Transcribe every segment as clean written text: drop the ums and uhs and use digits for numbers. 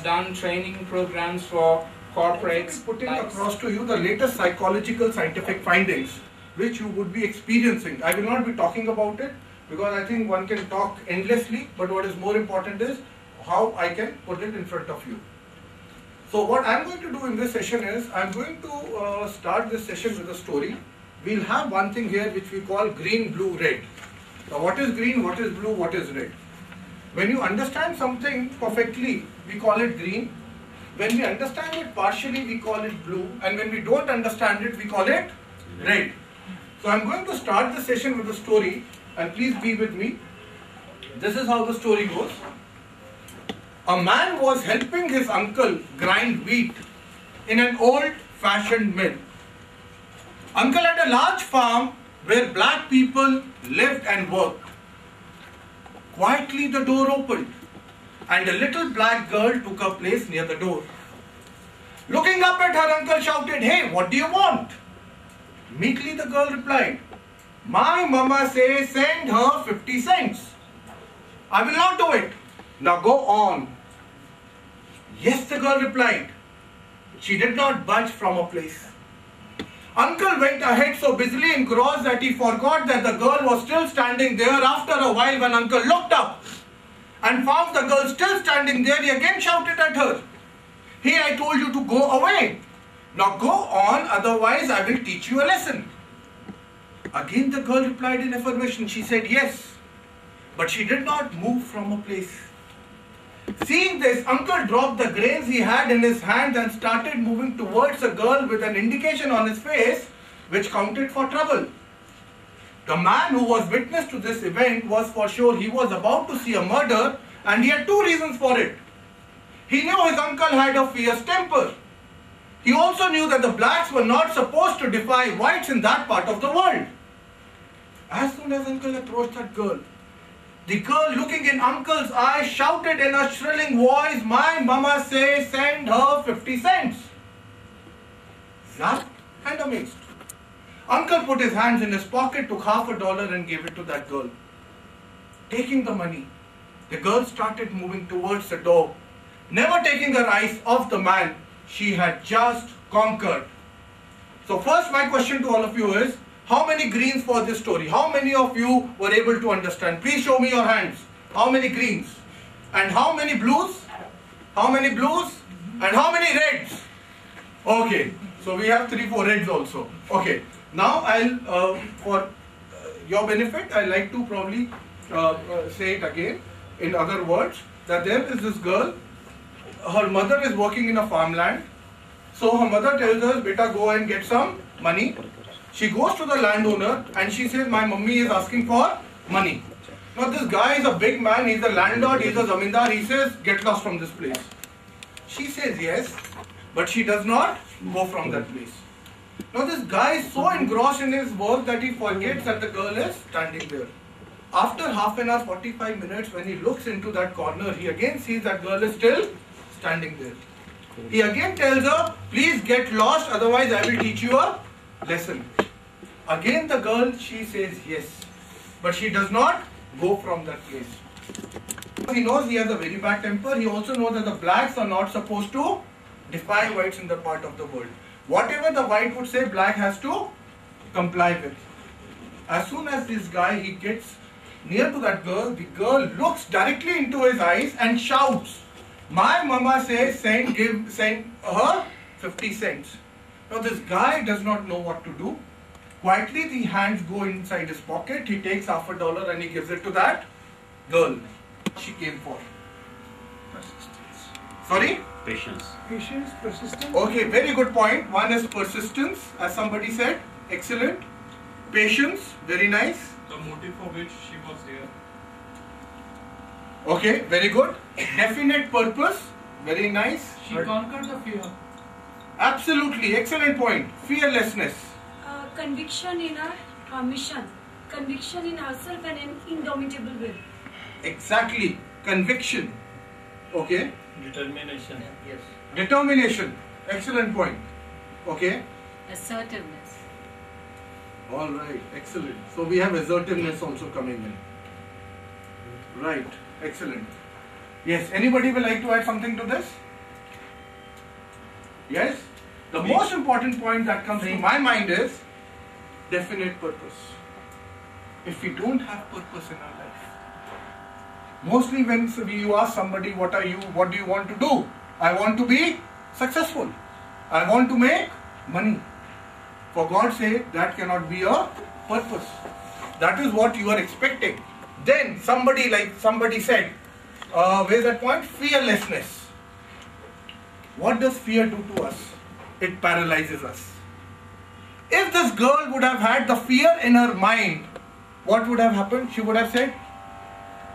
done training programs for corporates. Putting across to you the latest psychological scientific findings which you would be experiencing. I will not be talking about it because I think one can talk endlessly, but what is more important is how I can put it in front of you. So what I am going to do in this session is, I am going to start this session with a story. We will have one thing here which we call green, blue, red. Now what is green, what is blue, what is red? When you understand something perfectly, we call it green. When we understand it partially, we call it blue. And when we don't understand it, we call it red. So I'm going to start the session with a story, and please be with me. This is how the story goes. A man was helping his uncle grind wheat in an old-fashioned mill. Uncle had a large farm where black people lived and worked. Quietly the door opened, and a little black girl took her place near the door. Looking up at her uncle shouted, "Hey, what do you want?" Meekly the girl replied, "My mama says send her 50 cents. I will not do it. Now go on." Yes, the girl replied. She did not budge from her place. Uncle went ahead so busily engrossed that he forgot that the girl was still standing there. After a while, when uncle looked up and found the girl still standing there, he again shouted at her, "Hey, I told you to go away. Now go on, otherwise I will teach you a lesson." Again the girl replied in affirmation. She said yes, but she did not move from her place. Seeing this, uncle dropped the grains he had in his hand and started moving towards the girl with an indication on his face which counted for trouble. The man who was witness to this event was for sure he was about to see a murder, and he had two reasons for it. He knew his uncle had a fierce temper. He also knew that the blacks were not supposed to defy whites in that part of the world. As soon as uncle approached that girl, the girl, looking in uncle's eyes, shouted in a shrilling voice, "My mama says send her 50 cents. Zapped and amazed, uncle put his hands in his pocket, took $50 and gave it to that girl. Taking the money, the girl started moving towards the door, never taking her eyes off the man she had just conquered. So first, my question to all of you is, how many greens for this story? How many of you were able to understand? Please show me your hands. How many greens? And how many blues? How many blues? And how many reds? Okay, so we have 3-4 reds also. Okay, now for your benefit, I like to probably say it again in other words, that there is this girl, her mother is working in a farmland. So her mother tells her, "Beta, go and get some money." She goes to the landowner and she says, "My mummy is asking for money." Now this guy is a big man, he's a landlord, he's a zamindar. He says, "Get lost from this place." She says yes, but she does not go from that place. Now this guy is so engrossed in his work that he forgets that the girl is standing there. After half an hour, 45 minutes, when he looks into that corner, he again sees that girl is still standing there. He again tells her, "Please get lost, otherwise I will teach you a lesson." Again the girl, she says yes, but she does not go from that place. He knows he has a very bad temper. He also knows that the blacks are not supposed to defy whites in that part of the world. Whatever the white would say, black has to comply with. As soon as this guy, he gets near to that girl, the girl looks directly into his eyes and shouts, "My mama says send her 50 cents. Now this guy does not know what to do. Quietly the hands go inside his pocket, he takes $50 and he gives it to that girl she came for. Persistence. Sorry? Patience. Patience, persistence. Okay, very good point. One is persistence, as somebody said. Excellent. Patience, very nice. The motive for which she was there. Okay, very good. Definite purpose, very nice. She conquered the fear. Absolutely, excellent point. Fearlessness. Conviction in her mission, conviction in herself, and an indomitable will. Exactly, conviction. Okay. Determination. Yes. Determination. Excellent point. Okay. Assertiveness. All right. Excellent. So we have assertiveness also coming in. Right. Excellent. Yes, anybody will like to add something to this? Yes? The most important point that comes in my mind is definite purpose. If we don't have purpose in our life, mostly when you ask somebody, what do you want to do? I want to be successful. I want to make money. For God's sake, that cannot be a purpose. That is what you are expecting. Then somebody said, where's that point? Fearlessness. What does fear do to us? It paralyzes us. If this girl would have had the fear in her mind, what would have happened? She would have said,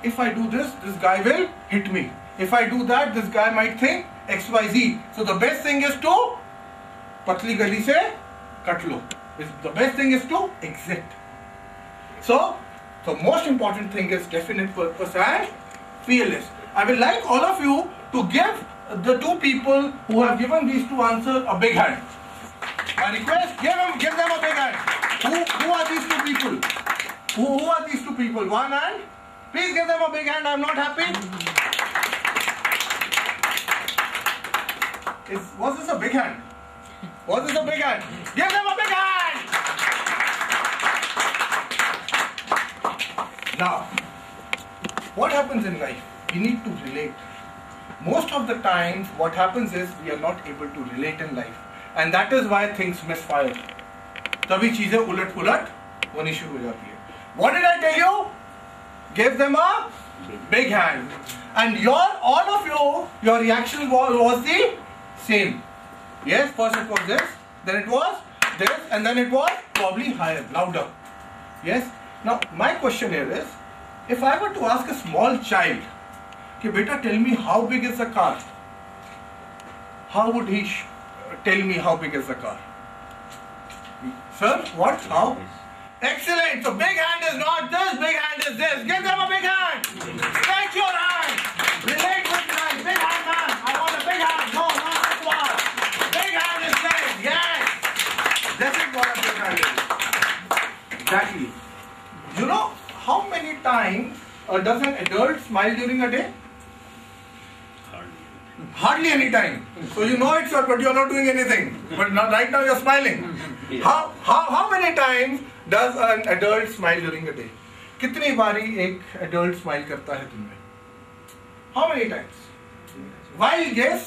if I do this, this guy will hit me. If I do that, this guy might think XYZ. So the best thing is to patli gali se cut lo. The best thing is to exit. So most important thing is definite purpose and fearless. I will like all of you to give the two people who have given these two answers a big hand. My request, give them a big hand. Who are these two people? Who are these two people? One hand. Please give them a big hand. I'm not happy. Was this a big hand? Was this a big hand? Give them a big hand. Now, what happens in life? We need to relate. Most of the times, what happens is we are not able to relate in life, and that is why things misfire. तभी चीजें उलट पुलट होनी शुरू हो जाती है. What did I tell you? Give them a big hand. And all of you, your reaction was the same. Yes, first it was this, then it was this, and then it was probably higher, louder. Yes. Now my question here is, if I were to ask a small child, "Ki beta, tell me how big is the car?" How would he tell me how big is the car? Sir, what? How? Excellent. So big hand is not this, big hand is this. Give them a big hand. Stretch your hand. Relate with life. Big hand, man. I want a big hand. No, not this one. Big hand is this. Yes. This is what a big hand is. Exactly. You know how many times does an adult smile during a day? Hardly any time. So you know it, sir, but you're not doing anything. But now, right now you're smiling. How many times does an adult smile during a day? कितनी बारी एक adult smile करता है दिन में? How many times? Wild guess?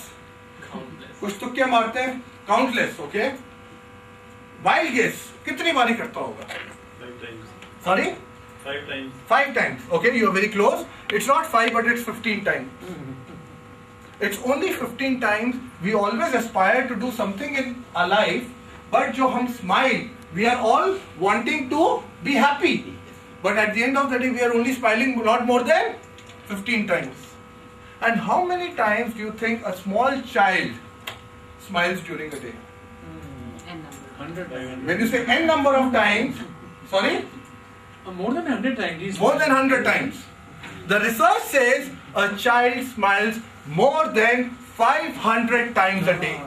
कुछ तुक्के मारते हैं? Countless, okay? Wild guess? कितनी बारी करता होगा? 5 times. Sorry? 5 times. 5 times. Okay, you are very close. It's not 5, but it's 15 times. It's only 15 times. We always aspire to do something in our life, but जो हम smile, we are all wanting to be happy. But at the end of the day, we are only smiling not more than 15 times. And how many times do you think a small child smiles during a day? N number. 100 When you say n number of times, sorry? More than 100 times. More than 100 times. The research says a child smiles more than 500 times a day.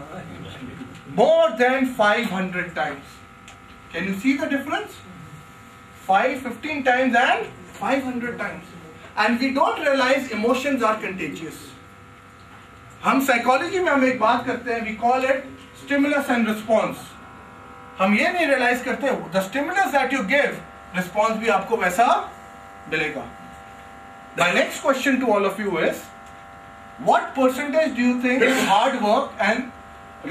More than 500 times. Can you see the difference? 15 times and 500 times. And we don't realize emotions are contagious. हम psychology में हम एक बात करते हैं, we call it stimulus and response. हम ये नहीं realize करते, the stimulus that you give, response भी आपको वैसा मिलेगा. My next question to all of you is, what percentage do you think hard work and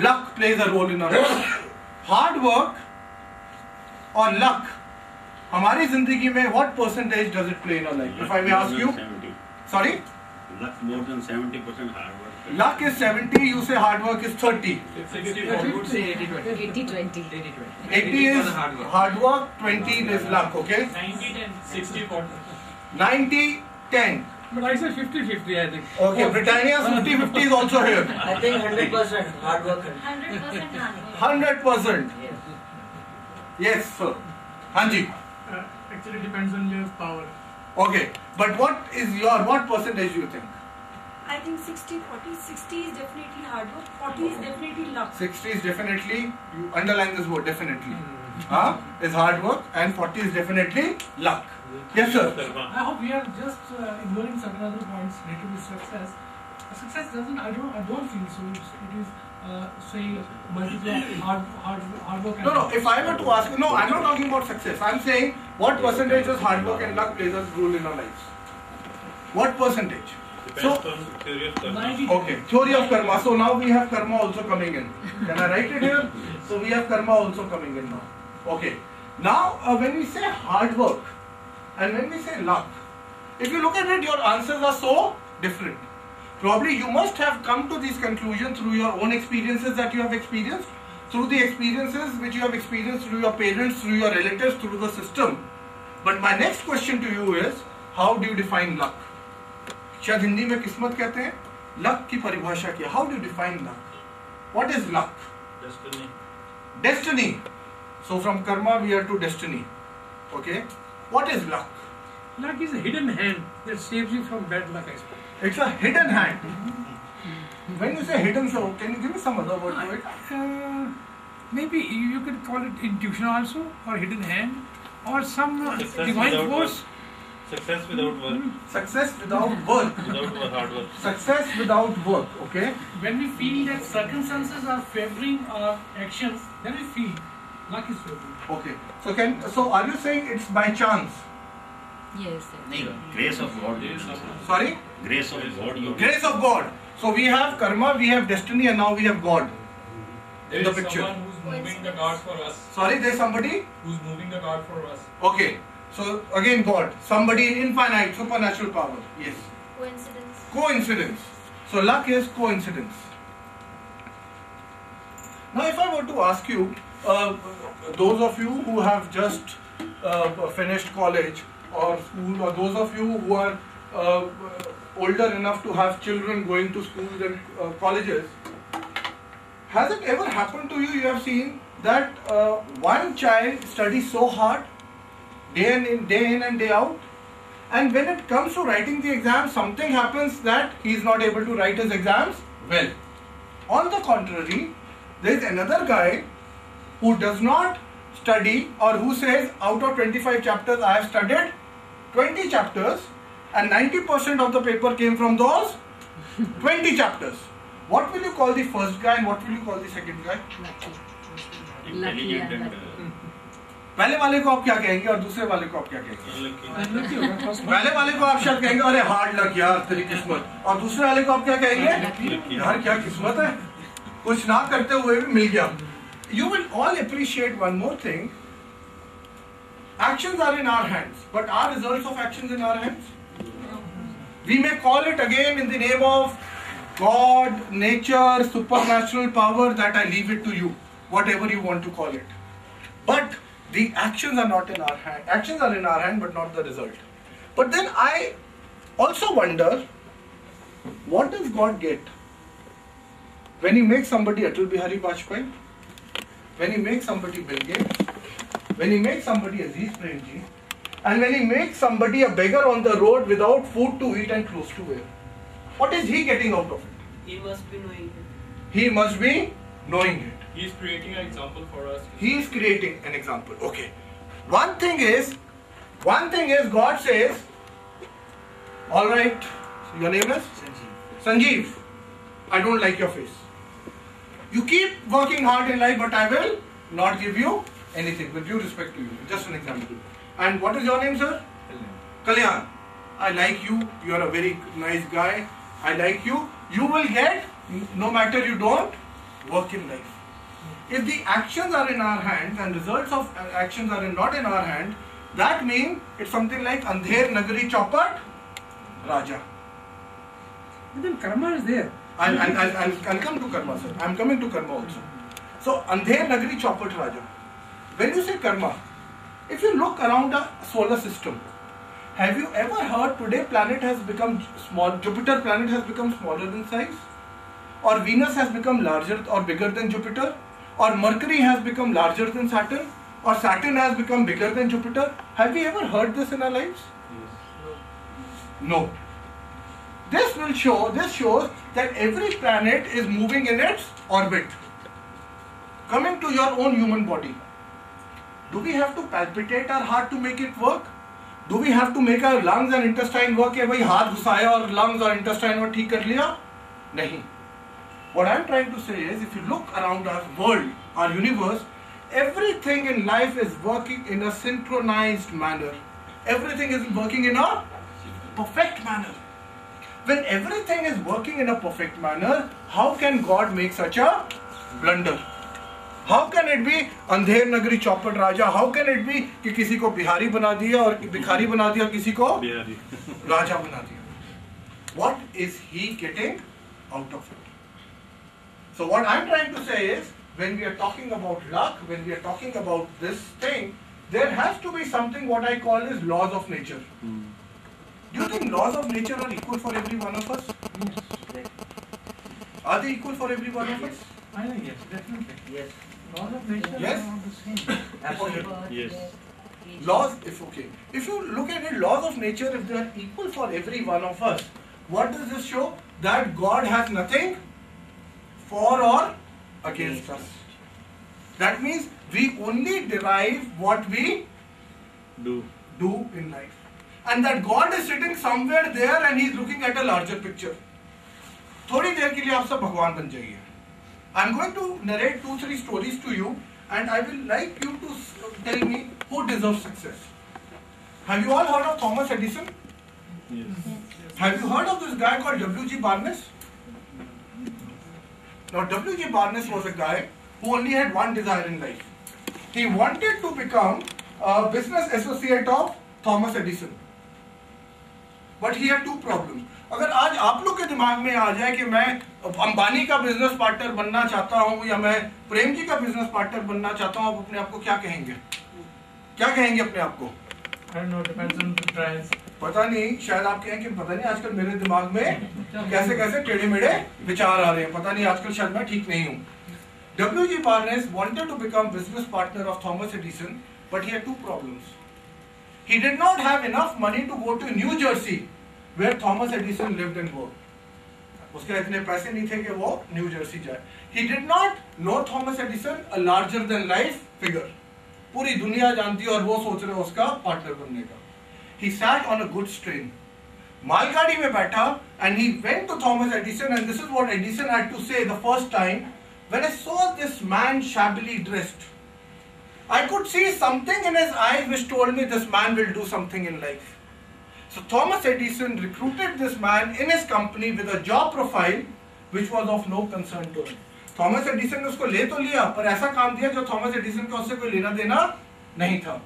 luck plays a role in our life? Hard work or luck? हमारी जिंदगी में what percentage does it play in our life? If I may ask you. 70. Sorry? Luck more than 70% hard work. Luck is 70, you say hard work is 30. 64. I would say 80-20. 80-20. 80 is hard work, 20 is luck, okay? 90-10, 60-40. 90-10. But I say 50-50, I think. Okay, Britannia's 50-50 is also here. I think 100% hard work. 100% hard work. 100%. Yes, sir. Hanji. Actually depends on your power. Okay, but what percentage do you think? I think 60-40. 60 is definitely hard work. 40 is definitely luck. 60 is definitely, you underline this word, definitely. Is hard work, and 40 is definitely luck. Yes, sir. I hope we are just ignoring certain other points related to success. Success doesn't, I don't feel so. It is, say, multiple hard work. No, if I were to ask, no, I'm not talking about success. I'm saying what percentage of hard work and luck plays a role in our lives? What percentage? Depends on theory of karma. Okay, theory of karma. So now we have karma also coming in. Can I write it here? So we have karma also coming in now. Okay. Now when we say hard work and when we say luck, if you look at it, your answers are so different. Probably you must have come to these conclusions through your own experiences that you have experienced, through the experiences which you have experienced through your parents, through your relatives, through the system. But my next question to you is, how do you define luck? शायद हिंदी में किस्मत कहते हैं, luck की परिभाषा क्या? How do you define luck? What is luck? Destiny. Destiny. So from karma we are to destiny. Okay. What is luck? Luck is a hidden hand that saves you from bad luck, I suppose. It's a hidden hand. When you say hidden, so can you give me some other word to it? Maybe you could call it intuition also, or hidden hand, or some Success divine without force. Success without work. Success without work. Without hard work. Success without work. Okay. When we feel that circumstances are favoring our actions, then we feel luck is favoring. Okay. So are you saying it's by chance? Yes, sir. Grace of God. Sorry? Grace of God. Grace of God. So we have karma, we have destiny, and now we have God There in the is picture. someone who's moving the card for us. Sorry, there's somebody? Who's moving the card for us. Okay. So again God. Somebody infinite, supernatural power. Yes. Coincidence. Coincidence. So luck is coincidence. Now if I were to ask you, those of you who have just finished college or school, or those of you who are older enough to have children going to schools and colleges, has it ever happened to you, you have seen that one child studies so hard day in and day out, and when it comes to writing the exam, something happens that he is not able to write his exams well. On the contrary, there is another guy who does not study, or who says out of 25 chapters I have studied 20 chapters and 90% of the paper came from those 20 chapters. What will you call the first guy and what will you call the second guy? Intelligent and पहले वाले को आप क्या कहेंगे और दूसरे वाले को आप क्या कहेंगे? unlucky. पहले वाले को आप शायद कहेंगे अरे हार्ड लक यार तेरी किस्मत, और दूसरे वाले को आप क्या कहेंगे? यार क्या किस्मत है, कुछ ना करते हुए भी मिल गया. You will all appreciate one more thing. Actions are in our hands, but are results of actions in our hands? We may call it again in the name of God, nature, supernatural power, that I leave it to you, whatever you want to call it. But the actions are not in our hand. Actions are in our hand, but not the result. But then I also wonder, what does God get when He makes somebody Atal Bihari Vajpayee, when He makes somebody Bill Gates, when He makes somebody Aziz Premji, and when He makes somebody a beggar on the road without food to eat and clothes to wear? What is He getting out of it? He must be knowing it. He must be knowing it. He's creating an example for us. He is creating an example. Okay. One thing is, God says, all right, your name is? Sanjeev. I don't like your face. You keep working hard in life, but I will not give you anything, with due respect to you. Just an example. And what is your name, sir? Kalyan. I like you. You are a very nice guy. I like you. You will get, no matter you don't, work in life. If the actions are in our hands and results of actions are not in our hand, that means it's something like Andher Nagari Chaupat Raja. But then karma is there. I'll come to karma, sir. I'm coming to karma also. So Andher Nagari Chaupat Raja. When you say karma, if you look around a solar system, have you ever heard today planet has become small, Jupiter planet has become smaller in size? Or Venus has become larger or bigger than Jupiter? Or Mercury has become larger than Saturn? Or Saturn has become bigger than Jupiter? Have we ever heard this in our lives? No. This shows that every planet is moving in its orbit. Coming to your own human body, do we have to palpitate our heart to make it work? Do we have to make our lungs and intestine work? कि भाई हाथ घुसाया और lungs और intestine और ठीक कर लिया? नहीं. What I'm trying to say is, if you look around our world, our universe, everything in life is working in a synchronized manner. Everything is working in a perfect manner. When everything is working in a perfect manner, how can God make such a blunder? How can it be Andher Nagari चौपट राजा? How can it be कि किसी को बिहारी बना दिया और भिखारी बना दिया, किसी को राजा बना दिया? What is he getting out of it? So what I'm trying to say is, when we are talking about luck, when we are talking about this thing, there has to be something what I call as laws of nature. Do you think laws of nature are equal for every one of us? Yes. Are they equal for every one of us? I think yes, definitely. Yes. Laws of nature Yes. are not the same. Absolutely. Yes. Laws, if you look at it, laws of nature, if they are equal for every one of us, what does this show? That God has nothing for or against us. That means we only derive what we Do. do in life. And that God is sitting somewhere there and He's looking at a larger picture. थोड़ी देर के लिए आप सब भगवान बन जाइए. I'm going to narrate 2-3 stories to you, and I will like you to tell me who deserves success. Have you all heard of Thomas Edison? Yes. Have you heard of this guy called W.G. Barnes? Now, W.G. Barnes was a guy who only had one desire in life. He wanted to become a business associate of Thomas Edison. But he had two problems. अगर आज आप लोग के दिमाग में आ जाए कि मैं अंबानी का बिजनेस पार्टनर बनना चाहता हूँ या मैं प्रेम जी का बिजनेस पार्टनर बनना चाहता हूँ, आप अपने आप को क्या कहेंगे? क्या कहेंगे अपने आप को? I don't know, depends on the price. पता नहीं, शायद आप कहें कि पता नहीं आजकल मेरे दिमाग में कैसे कैसे टेढ़े मेढ़े विचार आ रहे हैं, पता नहीं आजकल शायद मैं ठीक नहीं हूँ. W.G. Barnes wanted to become business partner of Thomas Edison, but he had two problems. He did not have enough money to go to New Jersey, where Thomas Edison lived and worked. उसके इतने पैसे नहीं थे कि वो new Jersey जाए. He did not know Thomas Edison, a larger than life figure. पूरी दुनिया जानती है और वो सोच रहे उसका पार्टनर बनने का. He sat on a goods train. मालगाड़ी में बैठा and he went to Thomas Edison, and this is what Edison had to say the first time. When I saw this man shabbily dressed, I could see something in his eyes which told me this man will do something in life. So Thomas Edison recruited this man in his company with a job profile which was of no concern to him. Thomas Edison ने उसको ले तो लिया, पर ऐसा काम दिया जो Thomas Edison का उससे कोई लेना देना नहीं था.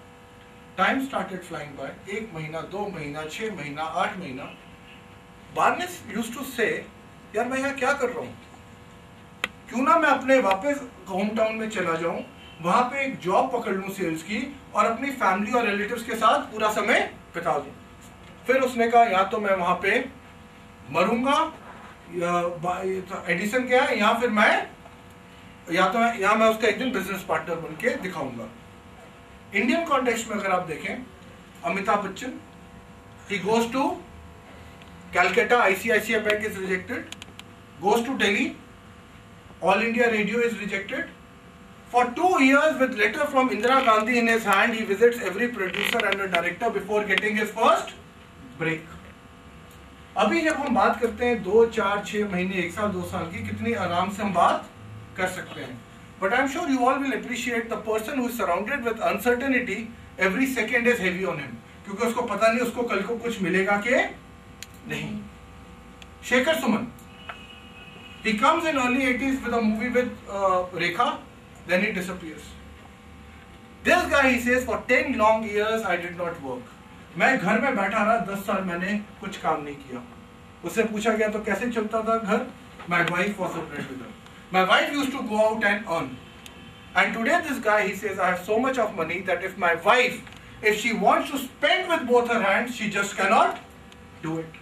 Time started flying by. 1 महीना, 2 महीना, 6 महीना, 8 महीना. Barnes used to say, यार मैं यहाँ क्या कर रहा हूँ? क्यों ना मैं अपने वापस होम टाउन में चला जाऊँ, वहाँ पे एक जॉब पकड़ लूँ सेल्स की और अपनी फैमिली और रिलेटिव्स के साथ पूरा समय बिता दूँ. फिर उसने कहा या तो मैं वहाँ पे मरूंगा, एडिसन क्या है, या फिर मैं या मैं उसका एक दिन बिजनेस पार्टनर बन के दिखाऊंगा. इंडियन कॉन्टेक्स्ट में अगर आप देखें, Amitabh Bachchan, he goes to Calcutta, ICICI Bank is rejected, goes to Delhi, All India Radio is rejected. For 2 years with letter from Indira Gandhi in his hand, he visits every producer and a director before getting his first break. अभी जब हम बात करते हैं 2, 4, 6 महीने, 1 साल, 2 साल की, कितनी आराम से हम बात कर सकते हैं. But I'm sure you all will appreciate the person who is surrounded with uncertainty. Every second is heavy on him, क्योंकि उसको पता नहीं उसको कल को कुछ मिलेगा कि नहीं. Shekhar Suman, he comes in early 80s with a movie with Rekha, then he disappears. This guy, he says, for 10 long years I did not work. मैं घर में बैठा रहा, 10 साल मैंने कुछ काम नहीं किया. उससे पूछा गया तो कैसे चलता था घर? My wife was a breadwinner. My wife used to go out and earn. And today this guy, he says, I have so much of money that if my wife, if she wants to spend with both her hands, she just cannot do it.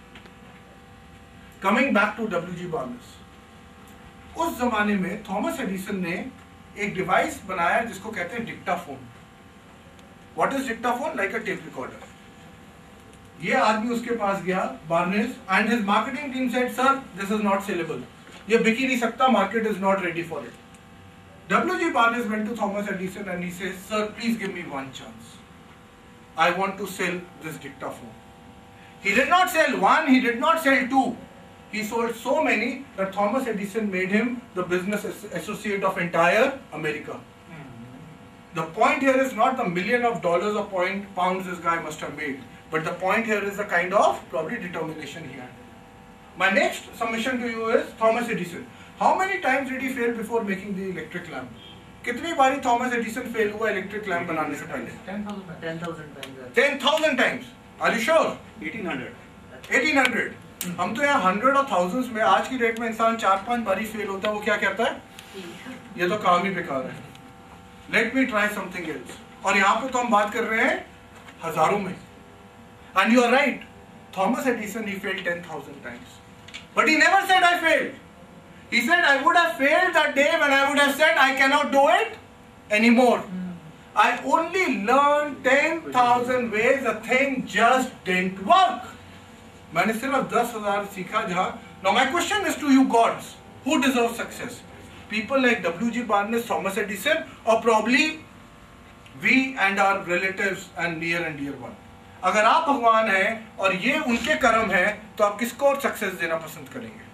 Coming back to W.G. Barnes. उस जमाने में Thomas Edison ने एक device बनाया जिसको कहते हैं Dictaphone. What is dictaphone? Like a tape recorder. ये आदमी उसके पास गया, baldness, and his marketing team said, sir, this is not sellable. ये बिक ही नहीं सकता, market is not ready for it. W.G. Barnes went to Thomas Edison and he says, sir, please give me one chance. I want to sell this dictaphone. He did not sell one, he did not sell two. He sold so many that Thomas Edison made him the business associate of entire America. The point here is not the million of dollars or pounds this guy must have made, but the point here is the kind of probably determination he had. My next submission to you is Thomas Edison. How many times did he fail before making the electric lamp? कितनी बारी Thomas Edison fail हुआ electric lamp बनाने से पहले? 10,000 times. 10,000 times. Are you sure? 1800. 1800. हम तो यहाँ 100 और thousands में आज की डेट में इंसान 4-5 बारी फेल होता है, वो क्या कहता है? ये तो काम ही बेकार है. Let me try something else. और यहाँ पे तो हम बात कर रहे हैं हजारों में. And you are right. Thomas Edison, he failed 10,000 times. But he never said I failed. He said I would have failed that day when I would have said I cannot do it anymore. I only learned 10,000 ways the thing just didn't work. मैंने सिर्फ 10,000 सीखा जहाँ. Now my question is to you gods, who deserve success? People like W.G. Barnes, Thomas Edison, or probably we and our relatives and near and dear one. अगर आप भगवान हैं और ये उनके कर्म है तो आप किसको सक्सेस देना पसंद करेंगे?